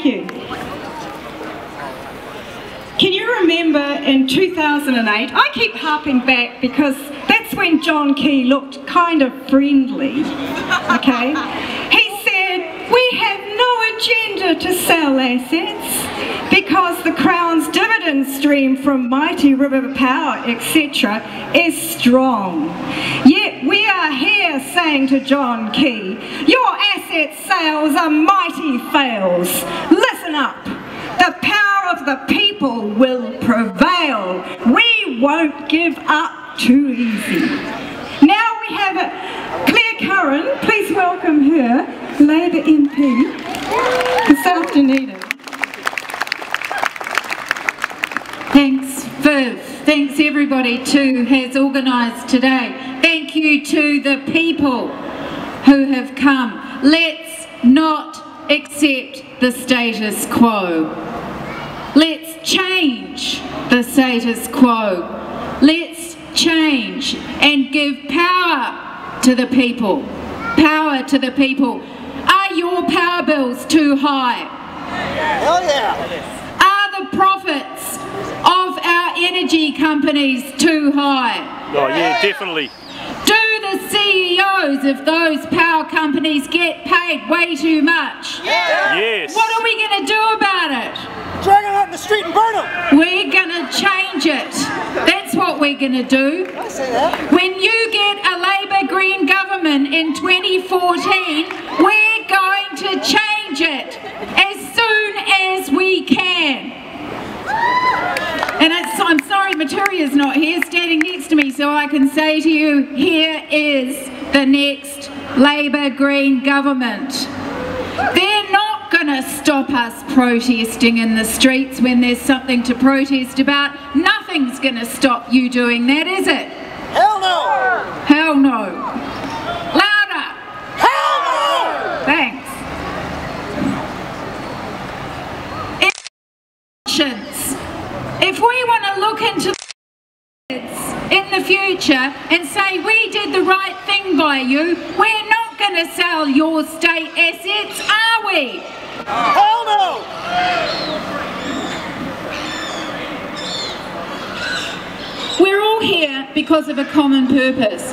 Thank you. Can you remember in 2008, I keep harping back because that's when John Key looked kind of friendly, okay? He said, we have no agenda to sell assets because the Crown's dividend stream from Mighty River Power, etc. is strong. Yet we are here saying to John Key, your asset sales are mighty fails. Listen up. The power of the people will prevail. We won't give up too easy. Now we have Clare Curran. Please welcome her, Labour MP for South Dunedin. Thanks, Viv. Thanks everybody who has organised today. Thank you to the people who have come. Let's not accept the status quo. Let's change the status quo. Let's change and give power to the people. Power to the people. Are your power bills too high? Hell yeah! Are the profits of our energy companies too high? Oh yeah, definitely. Do the CEOs of those power companies get paid way too much? Yes. What are we going to do about it? Drag them out in the street and burn them! We're going to change it. That's what we're going to do. I say that. When you get a Labour Green government in 2014, we're going to change it as soon as we can. And I'm sorry Maturia's not here, standing next to me, so I can say to you, here is the next Labour Green government. They're not going to stop us protesting in the streets when there's something to protest about. Nothing's going to stop you doing that, is it? Hell no! Hell no. Louder! Hell no! Thanks. If we want to look into in the future and say we did the right thing by you, we're not going to sell your state assets, are we? Hell no! We're all here because of a common purpose.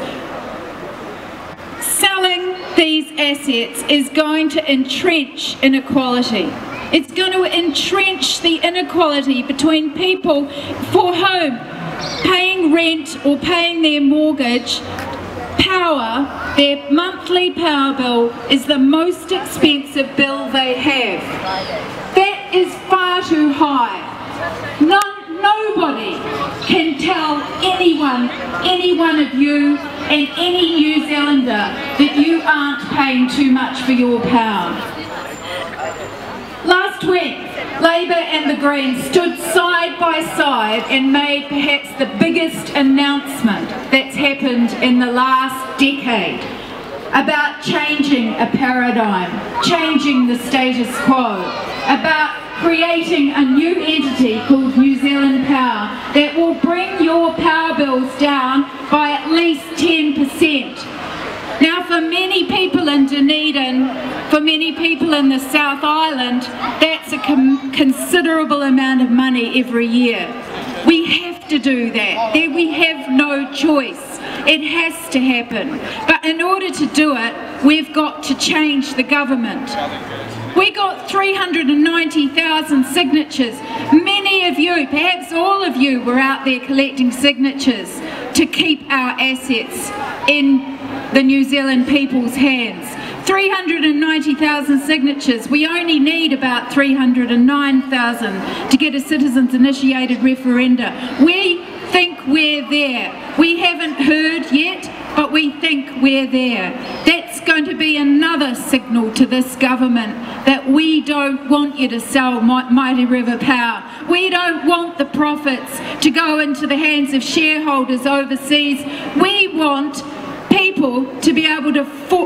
Selling these assets is going to entrench inequality. It's going to entrench the inequality between people for whom paying rent or paying their mortgage, power, their monthly power bill is the most expensive bill they have. That is far too high. Nobody can tell any one of you and any New Zealander that you aren't paying too much for your power. Last week, Labour and the Greens stood side by side and made perhaps the biggest announcement that's happened in the last decade about changing a paradigm, changing the status quo, about creating a new entity called New Zealand Power that will bring your power bills down by at least 10%. Now, for many people in Dunedin, for many people in the South Island, that's a considerable amount of money every year. We have to do that. We have no choice. It has to happen. But in order to do it, we've got to change the government. We got 390,000 signatures. Many of you, perhaps all of you, were out there collecting signatures to keep our assets in the New Zealand people's hands. 390,000 signatures. We only need about 309,000 to get a citizens initiated referenda. We think we're there. We haven't heard yet, but we think we're there. That's going to be another signal to this government that we don't want you to sell Mighty River Power. We don't want the profits to go into the hands of shareholders overseas. We want people to be able to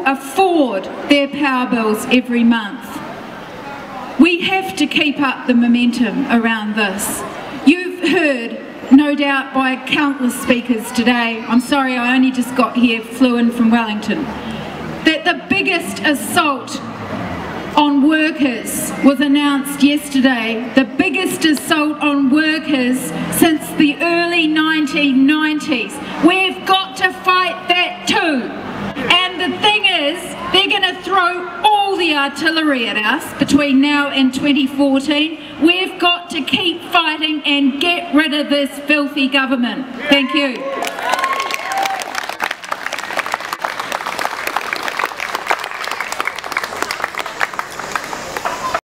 afford their power bills every month. We have to keep up the momentum around this. You've heard, no doubt by countless speakers today, I'm sorry I only just got here, flew in from Wellington, that the biggest assault on workers was announced yesterday, the biggest assault on workers since the early 1990s. We've got to fight that too. And the thing is, they're going to throw all the artillery at us between now and 2014. We've got to keep fighting and get rid of this filthy government. Thank you.